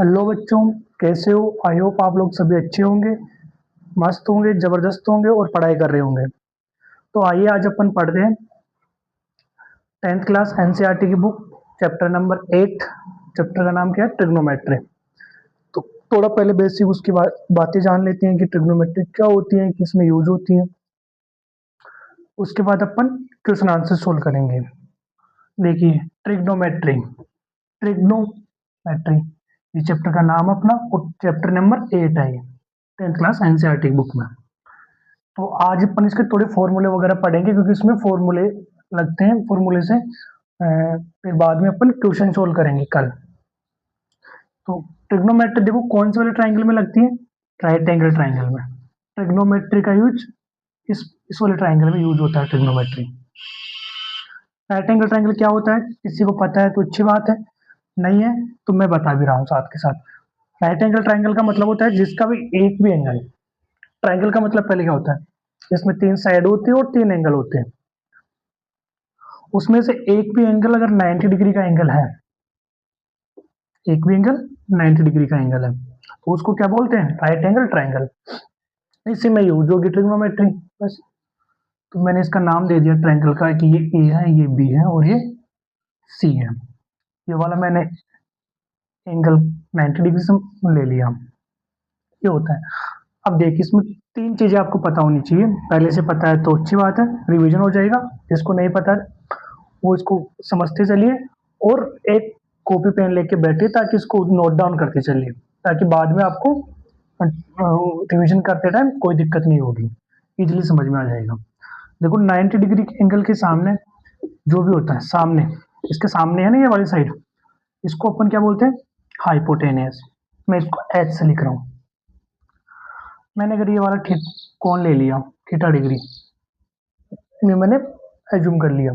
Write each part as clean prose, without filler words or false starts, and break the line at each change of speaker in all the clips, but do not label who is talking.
Hello बच्चों, कैसे हो? आई होप आप लोग सभी अच्छे होंगे, मस्त होंगे, ज़बरदस्त होंगे और पढ़ाई कर रहे होंगे। तो आइए आज अपन पढ़ते हैं 10th क्लास एनसीईआरटी की बुक, चैप्टर नंबर 8। चैप्टर का नाम क्या है? ट्रिग्नोमेट्री। तो थोड़ा पहले बेसिक उसकी बातें जान लेते हैं कि ट्रिग्नोमेट्री क्या होती है, किस में यूज होती है। उसके बाद अपन क्वेश्चन आंसर सोल्व करेंगे। देखिए, ट्रिग्नोमेट्री ट्रिग्नोमेट्री ये चैप्टर का नाम अपना, और चैप्टर नंबर 8 है ये 10th क्लास एनसीईआरटी बुक में। तो आज अपन इसके थोड़े फॉर्मूले वगैरह पढ़ेंगे, क्योंकि इसमें फॉर्मूले लगते हैं। फॉर्मूले से फिर बाद में अपन क्वेश्चन सोल्व करेंगे कल। तो ट्रिग्नोमेट्री देखो कौन से वाले ट्राइंगल में लगती है? राइट एंगल ट्राइंगल में। ट्रिग्नोमेट्री का यूज इस वाले ट्राइंगल में यूज होता है ट्रिग्नोमेट्री। राइट एंगल ट्राइंगल क्या होता है? किसी को पता है तो अच्छी बात है, नहीं है तो मैं बता भी रहा हूँ साथ के साथ। राइट एंगल ट्राइंगल का मतलब होता है जिसका भी एक भी एंगल, ट्राइंगल का मतलब पहले क्या होता है, इसमें 3 साइड होती है और 3 एंगल होते हैं। उसमें से एक भी एंगल अगर 90 डिग्री का एंगल है, एक भी एंगल 90 डिग्री का एंगल है, तो उसको क्या बोलते हैं? Right angle triangle. इसी में यूज होगी ट्रिग्नोमेट्री। बस, तो मैंने इसका नाम दे दिया ट्राइंगल का कि ये ए है, ये बी है और ये सी है। ये वाला मैंने एंगल 90 डिग्री से ले लिया, ये होता है। अब देखिए, इसमें 3 चीजें आपको पता होनी चाहिए। पहले से पता है तो अच्छी बात है, रिवीजन हो जाएगा। जिसको नहीं पता है वो इसको समझते चलिए, और एक कॉपी पेन लेके बैठिए ताकि इसको नोट डाउन करते चलिए, ताकि बाद में आपको रिवीजन करते टाइम कोई दिक्कत नहीं होगी, इजीली समझ में आ जाएगा। देखो 90 डिग्री के एंगल के सामने जो भी होता है, सामने, इसके सामने है ना ये वाली साइड, इसको अपन क्या बोलते हैं? हाइपोटेनियस। मैं इसको एच से लिख रहा हूँ। मैंने अगर ये वाला कौन ले लिया थीटा डिग्री, मैंने एज्यूम कर लिया,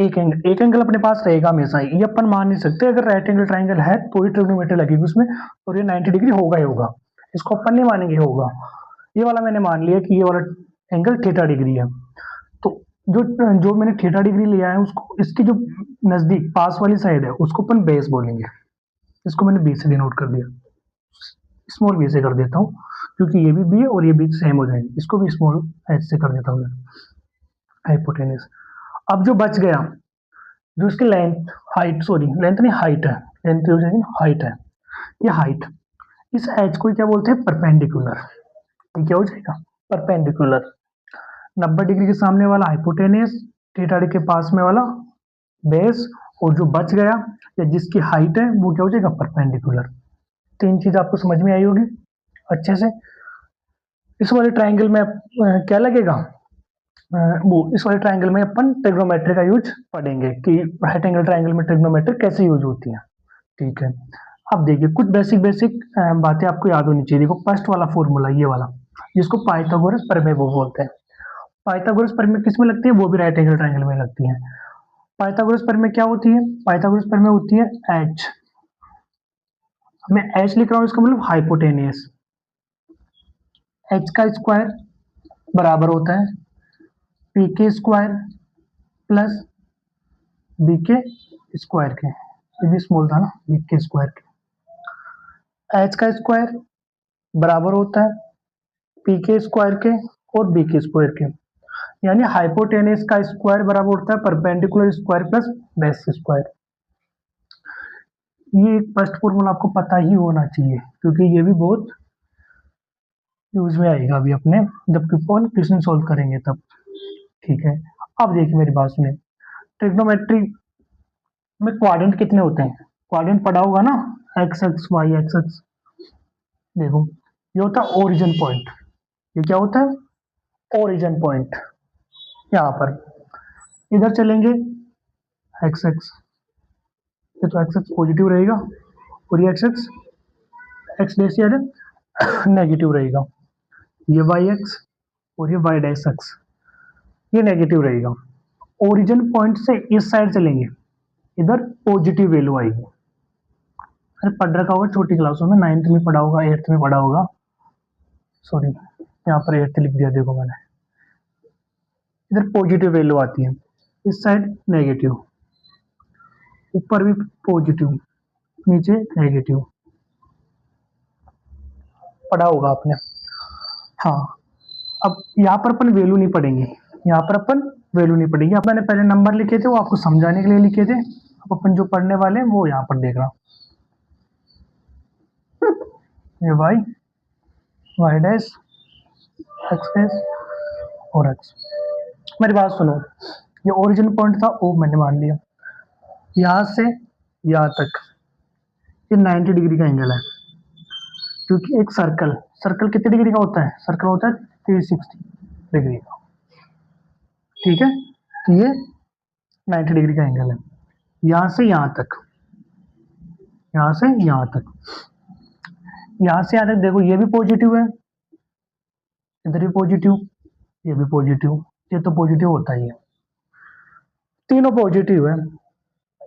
एक एंगल अपने पास रहेगा हमेशा, ये अपन मान नहीं सकते। अगर राइट एंगल ट्राइंगल है तो ही ट्रिग्नोमेट्री लगेगी उसमें, और ये 90 डिग्री होगा ही होगा, इसको अपन नहीं मानेंगे होगा। ये वाला मैंने मान लिया कि ये वाला एंगल थीटा डिग्री है। तो जो जो मैंने थीटा डिग्री लिया है, उसको इसकी जो नजदीक पास वाली साइड है उसको अपन बेस बोलेंगे। इसको मैंने बी से डिनोट कर दिया, स्मॉल बी से कर देता हूँ, क्योंकि ये भी बी है और ये भी सेम हो जाएंगे। इसको भी स्मॉल एच से कर देता हूँ मैं, हाइपोटेनियस। अब जो बच गया, जो इसकी लेंथ, हाइट, सॉरी लेंथ नहीं, हाइट है, लेंथ हो जाएगी, हाइट है, ये हाइट, इस एच को क्या बोलते हैं? परपेंडिकुलर। ये क्या हो जाएगा? परपेंडिकुलर। 90 डिग्री के सामने वाला हाइपोटेनियस, थीटा के पास में वाला बेस, और जो बच गया या जिसकी हाइट है वो क्या हो जाएगा? परपेंडिकुलर। 3 चीज आपको समझ में आई होगी अच्छे से। इस वाले ट्राइंगल में क्या लगेगा? वो इस वाले ट्राइंगल में अपन ट्रिग्नोमेट्री का यूज पढ़ेंगे कि राइट एंगल ट्राइंगल में ट्रिग्नोमेट्री कैसे यूज होती है। ठीक है, अब देखिए कुछ बेसिक बेसिक बातें आपको याद होनी चाहिए। देखो फर्स्ट वाला फॉर्मूला, ये वाला, जिसको पाइथागोरस प्रमेय वो बोलते हैं। पाइथागोरस प्रमेय किस में लगती है? वो भी राइट एंगल ट्राइंगल में लगती है। पाइथागोरस प्रमेय क्या होती है? पाइथागोरस प्रमेय होती है एच। मैं एच लिख रहा हूँ, इसका मतलब हाइपोटेनियस। एच का स्क्वायर बराबर होता है पी के स्क्वायर प्लस बी के स्क्वायर के, ये भी स्मॉल था ना, बी के स्क्वायर के। एच का स्क्वायर बराबर होता है पी के स्क्वायर के और बी के स्क्वायर के, यानी हाइपोटेनियस का स्क्वायर बराबर होता है perpendicular square plus base square. ये एक फर्स्ट फॉर्मूला आपको पता ही होना चाहिए, क्योंकि ये भी बहुत यूज में आएगा अभी अपने जब अपन क्वेश्चन सोल्व करेंगे तब। ठीक है, अब देखिए मेरी बात सुने। ट्रिग्नोमेट्री में क्वाड्रेंट कितने होते हैं? क्वाड्रेंट पढ़ा होगा ना, x x y x x. देखो, ये होता है ओरिजिन पॉइंट। ये क्या होता है? Origin point. यहाँ पर इधर चलेंगे एक्स एक्स, ये तो एक्स एक्स पॉजिटिव रहेगा, और ये एक्स एक्स एक्स डैश यार नेगेटिव रहेगा। ये वाई एक्स और ये वाई डैश एक्स, ये नेगेटिव रहेगा। ओरिजिन पॉइंट से इस साइड चलेंगे, इधर पॉजिटिव वैल्यू आएगी। अरे पढ़ रखा होगा छोटी क्लासों में, 9th में पढ़ा होगा, 8th में पढ़ा होगा, सॉरी यहाँ पर 8th लिख दिया, देखो मैंने। इधर पॉजिटिव वैल्यू आती है, इस साइड नेगेटिव, ऊपर भी पॉजिटिव, नीचे नेगेटिव, पढ़ा होगा आपने। हाँ, अब यहाँ पर अपन वैल्यू नहीं पढ़ेंगे, यहाँ पर अपन वैल्यू नहीं पढ़ेंगे। अब मैंने पहले नंबर लिखे थे वो आपको समझाने के लिए लिखे थे, अब अपन जो पढ़ने वाले हैं वो यहाँ पर देख रहा, ये वाई डैश एक्स डैश और एक्स। मेरी बात सुनो, ये ओरिजिन पॉइंट था ओ मैंने मान लिया, यहाँ से यहाँ तक ये 90 डिग्री का एंगल है, क्योंकि एक सर्कल कितने डिग्री का होता है, सर्कल होता है 360 डिग्री का, ठीक है। तो ये 90 डिग्री का एंगल है, यहाँ से यहाँ तक, यहाँ से यहाँ तक, यहाँ से यहाँ तक देखो ये भी पॉजिटिव है, इधर भी पॉजिटिव, ये भी पॉजिटिव, ये तो पॉजिटिव होता ही है, तीनों पॉजिटिव है।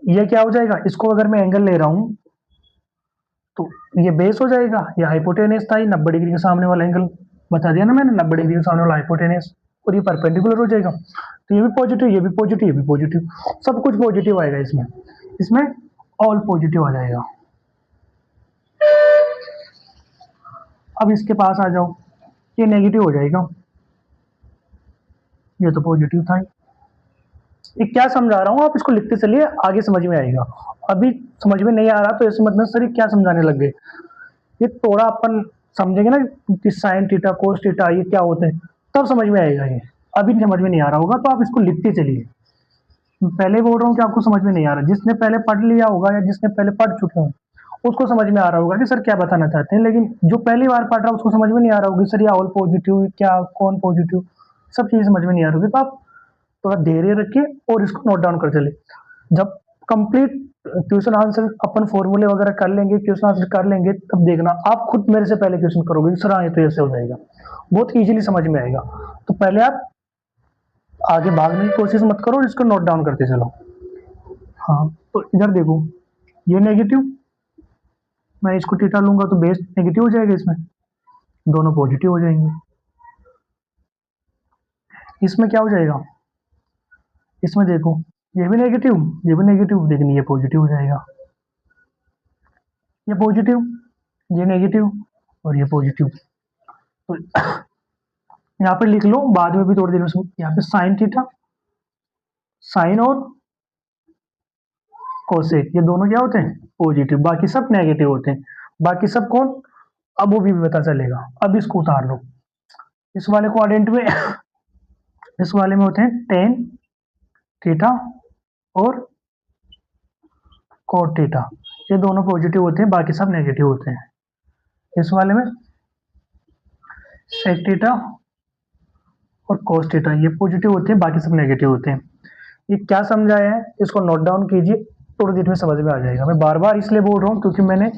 ये क्या हो जाएगा, इसको अगर मैं एंगल ले रहा हूं तो ये बेस हो जाएगा, ये हाइपोटेनस था, ये 90 डिग्री के सामने वाला एंगल बता दिया ना मैंने, 90 डिग्री के सामने वाला हाइपोटेनस, और ये परपेंडिकुलर हो जाएगा। तो ये भी पॉजिटिव, ये भी पॉजिटिव, ये भी पॉजिटिव, सब कुछ पॉजिटिव आएगा इसमें, इसमें ऑल पॉजिटिव आ जाएगा। अब इसके पास आ जाओ, ये नेगेटिव हो जाएगा, ये तो पॉजिटिव था। ये क्या समझा रहा हूँ आप इसको लिखते चलिए, आगे समझ में आएगा। अभी समझ में नहीं आ रहा तो ऐसे मतलब सर क्या समझाने लग गए, ये थोड़ा अपन समझेंगे ना कि साइन थीटा कोस थीटा ये क्या होते हैं, तब समझ में आएगा। ये अभी समझ में नहीं आ रहा होगा तो आप इसको लिखते चलिए। पहले बोल रहा हूँ कि आपको समझ में नहीं आ रहा, जिसने पहले पढ़ लिया होगा या जिसने पहले पढ़ चुके हो उसको समझ में आ रहा होगा कि सर क्या बताना चाहते हैं, लेकिन जो पहली बार पढ़ रहा है उसको समझ में नहीं आ रहा होगा सर ये ऑल पॉजिटिव क्या कौन पॉजिटिव, सब चीज़ समझ में नहीं आ रही होगी। तो आप थोड़ा धैर्य रखिए और इसको नोट डाउन कर चले। जब कंप्लीट क्वेश्चन आंसर अपन फॉर्मूले वगैरह कर लेंगे, क्वेश्चन आंसर कर लेंगे, तब देखना आप खुद मेरे से पहले क्वेश्चन करोगे सर हाँ ये तो ऐसे हो जाएगा, बहुत इजीली समझ में आएगा। तो पहले आप आगे भागने की कोशिश मत करो, इसको नोट डाउन करते चलो। हाँ, तो इधर देखो ये नेगेटिव, मैं इसको थीटा लूंगा तो बेस नेगेटिव हो जाएगा, इसमें दोनों पॉजिटिव हो जाएंगे। इसमें क्या हो जाएगा, इसमें देखो ये भी नेगेटिव, ये भी नेगेटिव, लेकिन ये पॉजिटिव हो जाएगा, ये पॉजिटिव, ये नेगेटिव और ये पॉजिटिव। तो यहाँ पे लिख लो, बाद में भी थोड़ी देर में यहाँ पे साइन थीटा, साइन और कोसेक ये दोनों क्या होते हैं पॉजिटिव, बाकी सब नेगेटिव होते हैं। बाकी सब कौन, अब वो भी पता चलेगा। अब इसको उतार लो, इस वाले क्वाड्रेंट में इस वाले में होते हैं टेन थीटा और कोट थीटा, ये दोनों पॉजिटिव होते हैं, बाकी सब नेगेटिव होते हैं। इस वाले में सेक थीटा और कोस थीटा ये पॉजिटिव होते हैं, बाकी सब नेगेटिव होते हैं। ये क्या समझाया है इसको नोट डाउन कीजिए, थोड़ी देर में समझ में आ जाएगा। मैं बार बार इसलिए बोल रहा हूँ क्योंकि मैंने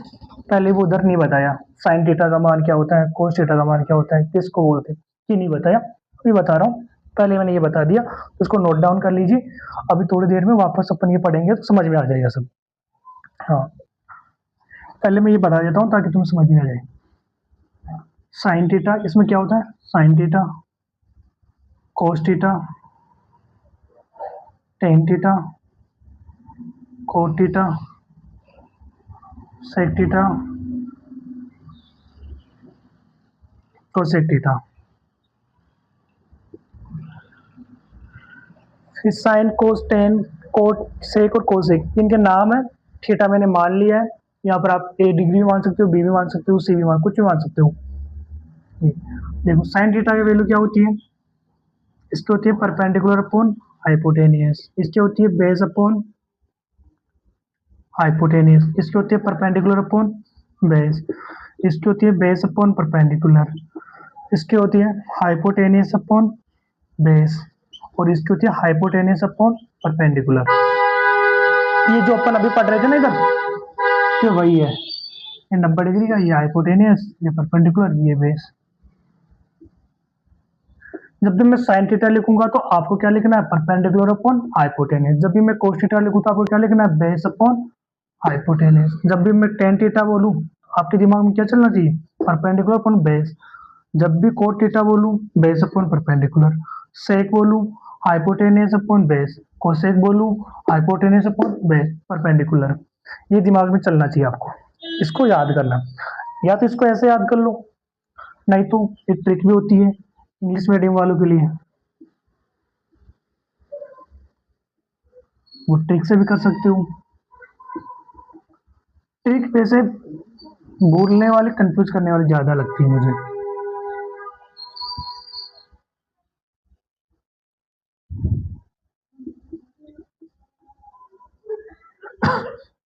पहले वो उधर नहीं बताया, साइन थीटा का मान क्या होता है, कोस थीटा का मान क्या होता है, किसको बोलते हैं, ये नहीं बताया, अभी बता रहा हूँ। पहले मैंने ये बता दिया, तो इसको नोट डाउन कर लीजिए। अभी थोड़ी देर में वापस अपन ये पढ़ेंगे तो समझ में आ जाएगा सब। हाँ, पहले मैं ये बता देता हूँ ताकि तुम समझ में आ जाए। साइन थीटा इसमें क्या होता है, sine theta, cos theta, tan theta, cot theta, sec theta, cosec theta. फिर sine cos tan cot sec और कोसेक इनके नाम है, थीटा मैंने मान लिया है। यहाँ पर आप ए डिग्री भी मान सकते हो, बी भी मान सकते हो, सी भी मान, कुछ भी मान सकते हो। देखो साइन थीटा की वैल्यू क्या होती है, इसकी होती है परपेंडिकुलर अपॉन हाइपोटेनियस, इसकी होती है बेस अपॉन हाइपोटेनियस, इसकी होती है परपेंडिकुलर अपॉन बेस, इसकी होती है बेस अपॉन परपेंडिकुलर, इसकी होती है हाइपोटेनियस अपॉन बेस, और इसकी होती है हाइपोटेनियस अपॉन परपेंडिकुलर। ये जो अपन अभी पढ़ रहे थे ना इधर, ये वही है, ये 90 डिग्री का, ये हाइपोटेनियस, ये परपेंडिकुलर, ये बेस। जब भी मैं साइन थीटा लिखूंगा तो आपको क्या लिखना है, परपेंडिकुलर अपॉन हाइपोटेनियस। जब भी मैं कोस थीटा लिखूं तो आपको क्या लिखना है, बेस अपॉन हाइपोटेनियस। जब भी मैं टेन थीटा बोलूं आपके दिमाग में क्या चलना चाहिए, परपेंडिकुलर अपॉन बेस। जब भी कोट थीटा बोलूं बेस अपॉन परपेंडिकुलर, सेक बोलूं हाइपोटेनियस अपॉन बेस, कोसेक बोलूं हाइपोटेनियस अपॉन बेस परपेंडिकुलर। ये दिमाग में चलना चाहिए आपको, इसको याद करना। या तो इसको ऐसे याद कर लो, नहीं तो एक ट्रिक भी होती है इंग्लिश मीडियम वालों के लिए, वो ट्रिक से भी कर सकते हो। ट्रिक वैसे बोलने वाले कंफ्यूज करने वाली ज्यादा लगती है मुझे।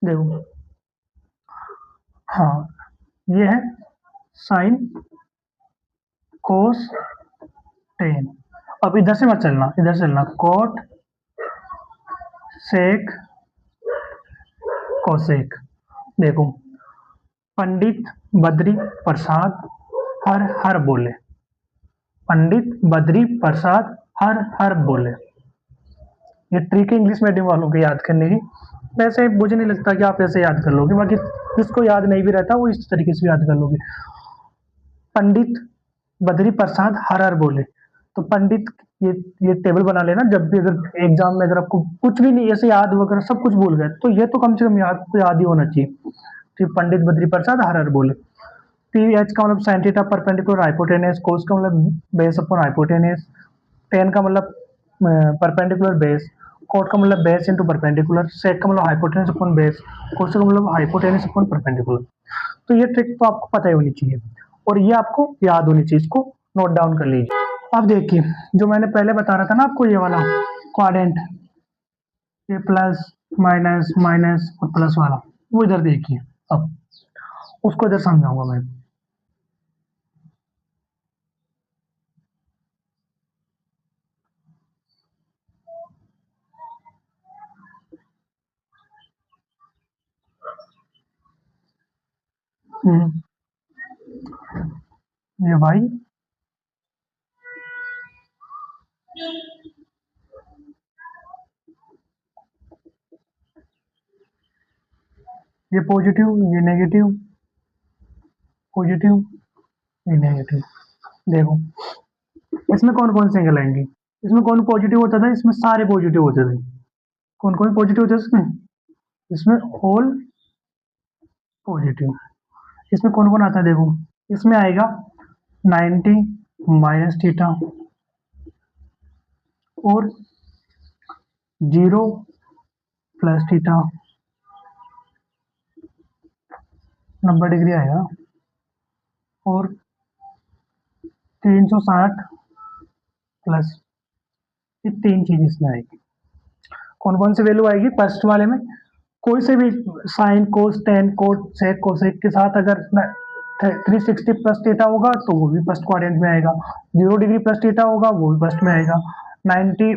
देखो, हाँ, ये है साइन कोस टेन। अब इधर से मत चलना, इधर चलना, कोट सेक कोसेक। देखो, पंडित बद्री प्रसाद हर हर बोले, पंडित बद्री प्रसाद हर हर बोले। ये ट्रिक है इंग्लिश मीडियम वालों को याद करने की। वैसे मुझे नहीं लगता कि आप ऐसे याद कर लोगे, बाकी जिसको याद नहीं भी रहता वो इस तरीके से याद कर लोगे। पंडित बद्री प्रसाद हर हर बोले, तो पंडित, ये टेबल बना लेना। जब भी अगर एग्जाम में अगर आपको कुछ भी नहीं ऐसे याद वगैरह सब कुछ भूल गए, तो ये तो कम से कम याद ही होना चाहिए। तो पंडित बद्री प्रसाद हर हर बोले। पीएच का मतलब साइन थीटा परपेंडिकुलर हाइपोटेनस, कोस का मतलब बेस अपॉन हाइपोटेनस, टेन का मतलब परपेंडिकुलर बेस, कोट का मतलब बेस इनटू परपेंडिकुलर, सेक का मतलब हाइपोटेनस अपॉन बेस, कोस का मतलब हाइपोटेनस अपॉन परपेंडिकुलर। तो ये ट्रिक तो आपको पता ही होनी चाहिए और ये आपको याद होनी चाहिए, इसको नोट डाउन कर लीजिए। अब देखिए, जो मैंने पहले बता रहा था ना आपको, ये वाला क्वाड्रेंट, ये प्लस माइनस माइनस और प्लस वाला, वो इधर देखिए। अब उसको इधर समझाऊंगा मैं। हम्म, ये भाई, ये पॉजिटिव, ये नेगेटिव, पॉजिटिव, ये नेगेटिव। देखो, इसमें कौन कौन से एंगल आएंगे? इसमें कौन पॉजिटिव होता था? इसमें सारे पॉजिटिव होते थे। कौन कौन पॉजिटिव होते थे इसमें? इसमें ऑल पॉजिटिव। इसमें कौन कौन आता है? देखो, इसमें आएगा 90 माइनस थीटा और 0 प्लस थीटा, 90 डिग्री आएगा, और 360 प्लस, ये तीन चीज इसमें आएगी। कौन कौन सी वैल्यू आएगी? फर्स्ट वाले में कोई से भी sin cos tan cot sec cosec के साथ अगर 360 प्लस थीटा होगा तो वो भी फर्स्ट क्वाड्रेंट में आएगा, 0 डिग्री प्लस थीटा होगा वो भी फर्स्ट में आएगा, 90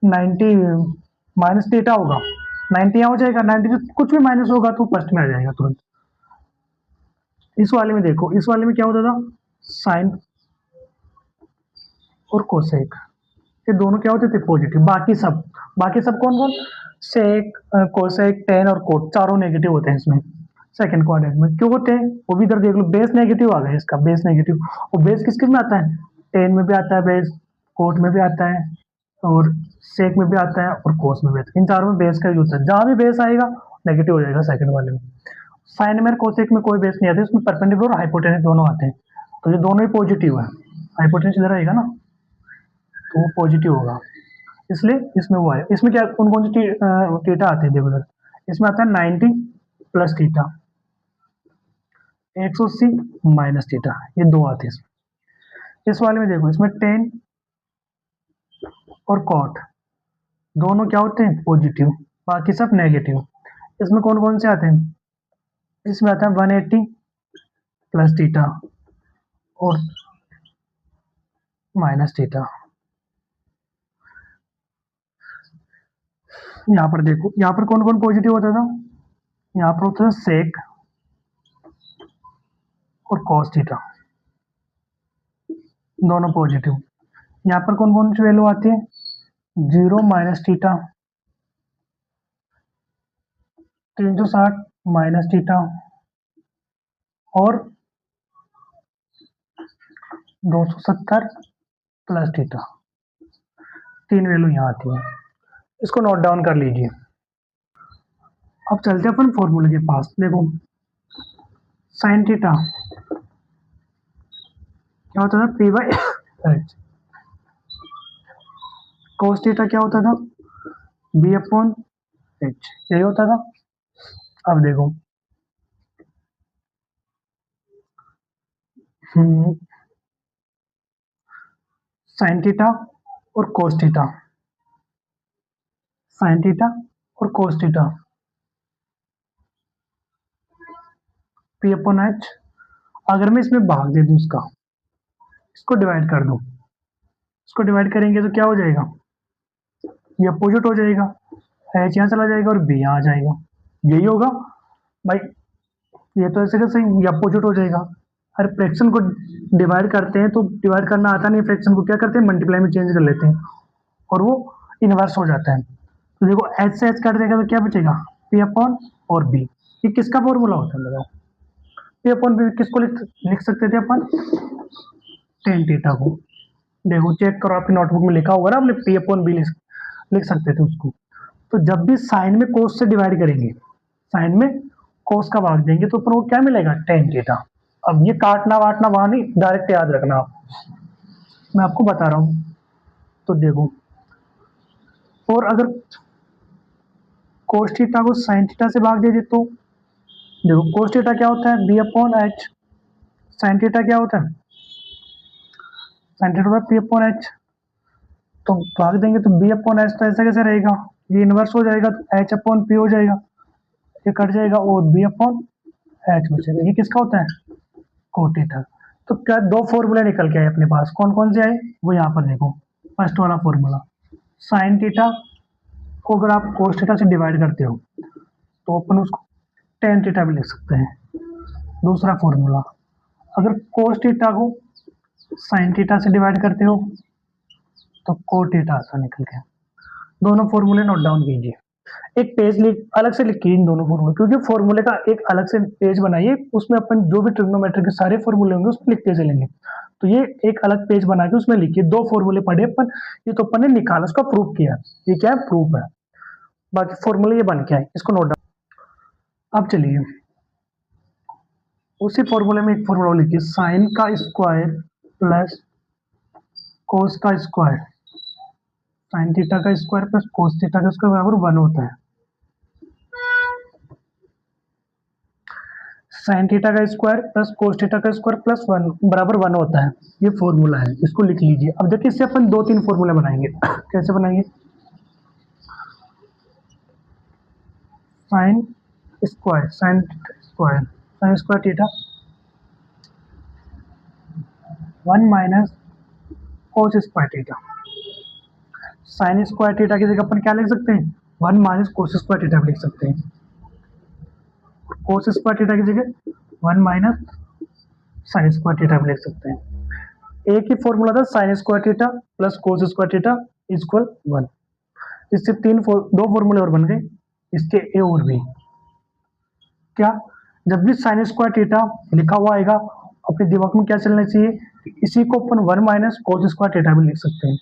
90 माइनस थीटा होगा, 90 यहाँ हो जाएगा, 90 से कुछ भी माइनस होगा तो फर्स्ट में आ जाएगा तुरंत। इस वाले में देखो, इस वाले में क्या होता था? साइन और कोसेक, ये दोनों क्या होते थे? पॉजिटिव। बाकी सब कौन कौन? सेक कोसेक टेन और कोट, चारों नेगेटिव होते हैं इसमें सेकंड क्वाड्रेंट में। क्यों होते हैं वो भी इधर देख लो, बेस नेगेटिव आ गया इसका, बेस नेगेटिव। और बेस किस किस में आता है? टेन में भी आता है बेस, कोट में भी आता है, और सेक में भी आता है, और कोस में भी आता है। इन चारों में बेस का यूज होता है। जहां भी बेस आएगा नेगेटिव हो जाएगा सेकंड वाले में। साइन में कोसेक में कोई बेस नहीं आता, इसमें परपेंडिकुलर और हाइपोटेनस दोनों आते हैं, तो ये दोनों ही पॉजिटिव है। हाइपोटेनस इधर आएगा ना, तो वो पॉजिटिव होगा, इसलिए इसमें वो है। इसमें क्या कौन कौन सी थीटा आते हैं? देखो, इसमें आता है 90 प्लस थीटा, 180 माइनस थीटा, ये दो आते हैं इसमें। इस वाले में देखो, इसमें टेन और कॉट दोनों क्या होते हैं? पॉजिटिव, बाकी सब नेगेटिव। इसमें कौन कौन से आते हैं? इसमें आता है 180 प्लस थीटा और माइनस थीटा। यहाँ पर देखो, यहाँ पर कौन कौन पॉजिटिव होता था? यहाँ पर होता था सेक और कॉस थीटा, दोनों पॉजिटिव। यहाँ पर कौन कौन सी वैल्यू आती है? 0 माइनस थीटा, 360 माइनस थीटा और 270 प्लस थीटा, तीन वैल्यू यहाँ आती है। इसको नोट डाउन कर लीजिए। अब चलते हैं अपन फॉर्मूले के पास। देखो साइन थीटा क्या होता था, P by H. Cos theta क्या होता था, बी अपॉन एच, यही होता था। अब देखो साइन थीटा और कोस थीटा, साइन थीटा और cos theta, P upon H. अगर मैं इसमें भाग दे दूं, इसको डिवाइड कर दूं, इसको डिवाइड करेंगे तो क्या हो जाएगा, ये अपोजिट हो जाएगा, एच यहाँ चला जाएगा और बी यहाँ आ जाएगा, यही होगा भाई। ये तो ऐसे कैसे, ये अपोजिट हो जाएगा। हर फ्रैक्शन को डिवाइड करते हैं तो डिवाइड करना आता नहीं, फ्रैक्शन को क्या करते हैं, मल्टीप्लाई में चेंज कर लेते हैं और वो इनवर्स हो जाता है। तो देखो एच से एच काट देगा तो क्या बचेगा, पी अपॉन और बी। ये किसका फॉर्मूला होता है, बताओ। पी अपॉन बी किसको लिख सकते थे अपन, टेन थीटा को। देखो चेक करो, आपकी नोटबुक में लिखा होगा ना, आपने पी अपॉन बी लिख सकते थे उसको। तो जब भी साइन में कोस से डिवाइड करेंगे, साइन में कोस का भाग देंगे तो अपन को क्या मिलेगा, टेन थीटा। अब ये काटना वाटना वहां नहीं, डायरेक्ट याद रखना आप, मैं आपको बता रहा हूं। तो देखो, और अगर कोस थीटा को साइन थीटा से भाग दे दे तो देखो कोस थीटा क्या होता है, B upon H. Sin theta क्या होता है, साइन थीटा होता है पी अपॉन एच। तो भाग देंगे तो बी अपॉन एच, तो ऐसा कैसे रहेगा, ये इनवर्स हो जाएगा तो एच अपॉन पी हो जाएगा, ये कट जाएगा और बी अपॉन एच बचेगा। ये किसका होता है, कोस थीटा। तो क्या दो फॉर्मूले निकल के आए अपने पास, कौन कौन से आए, वो यहाँ पर देखो। फर्स्ट वाला फॉर्मूला, साइन थीटा को अगर आप कोस थीटा से डिवाइड करते हो तो अपन उसको टेन थीटा भी लिख सकते हैं। दूसरा फॉर्मूला, अगर कोस थीटा को साइन थीटा से डिवाइड करते हो तो कोट थीटा ऐसा निकल गया। दोनों फॉर्मूले नोट डाउन कीजिए, एक पेज अलग से लिखिए इन दोनों फॉर्मूले, क्योंकि फॉर्मूले का एक अलग से पेज बनाइए, उसमें अपन जो भी ट्रिग्नोमेट्री के सारे फॉर्मूले होंगे उसमें लिखते चलेंगे। तो ये एक अलग पेज बना के उसमें लिखिए, दो फॉर्मूले पढ़े अपन, ये तो अपन ने निकाला, उसका प्रूफ किया, ये क्या है, प्रूफ है। बाकी फॉर्मूले ये बन के आए, इसको नोट डाउन। अब चलिए उसी फॉर्मूले में एक फॉर्मूला लिखिए, साइन का स्क्वायर प्लस कोस का स्क्वायर, साइन थीटा का स्क्वायर प्लस कोस थीटा का स्क्वायर बराबर 1 होता है। साइन थीटा का स्क्वायर प्लस कोस थीटा का स्क्वायर प्लस 1 बराबर 1 होता है, ये फॉर्मूला है, इसको लिख लीजिए। अब देखिए इससे अपन दो तीन फॉर्मूले बनाएंगे। कैसे बनाएंगे, sine square, sine square, sine square theta 1 minus cos square theta. Sine square theta की जगह अपन क्या लिख सकते हैं, 1 माइनस कोस स्क्वायर थीटा लिख सकते हैं। कोस स्क्वायर थीटा की जगह 1 माइनस साइन स्क्वायर थीटा लिख सकते हैं। एक ही फॉर्मूला था, sine square theta plus cos square theta equal 1। इससे दो फॉर्मूले और बन गए, इसके ए और बी। क्या, जब भी साइन स्क्वायर थीटा लिखा हुआ आएगा अपने दिमाग में क्या चलना चाहिए, इसी को अपन 1 माइनस कोस स्क्वायर थीटा भी लिख सकते हैं।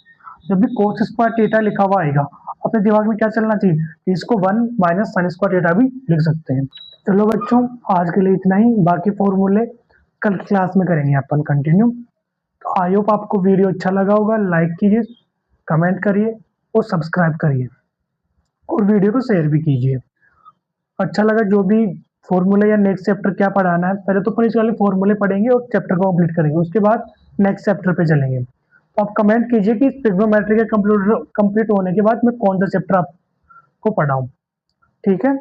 जब भी कोस स्क्वायर थीटा लिखा हुआ आएगा अपने दिमाग में क्या चलना चाहिए, कि इसको 1 माइनस साइन स्क्वायर थीटा भी लिख सकते हैं। चलो बच्चों, आज के लिए इतना ही, बाकी फॉर्मूले कल की क्लास में करेंगे अपन कंटिन्यू। तो आई होप आपको वीडियो अच्छा लगा होगा, लाइक कीजिए, कमेंट करिए और सब्सक्राइब करिए और वीडियो को शेयर भी कीजिए। अच्छा लगा जो भी फॉर्मूले या नेक्स्ट चैप्टर क्या पढ़ाना है, पहले तो अपन इसके वाले फॉर्मूले पढ़ेंगे और चैप्टर को कंप्लीट करेंगे, उसके बाद नेक्स्ट चैप्टर पे चलेंगे। तो आप कमेंट कीजिए कि ट्रिग्नोमेट्री के कंप्लीट होने के बाद मैं कौन सा चैप्टर आपको पढ़ाऊँ, ठीक है।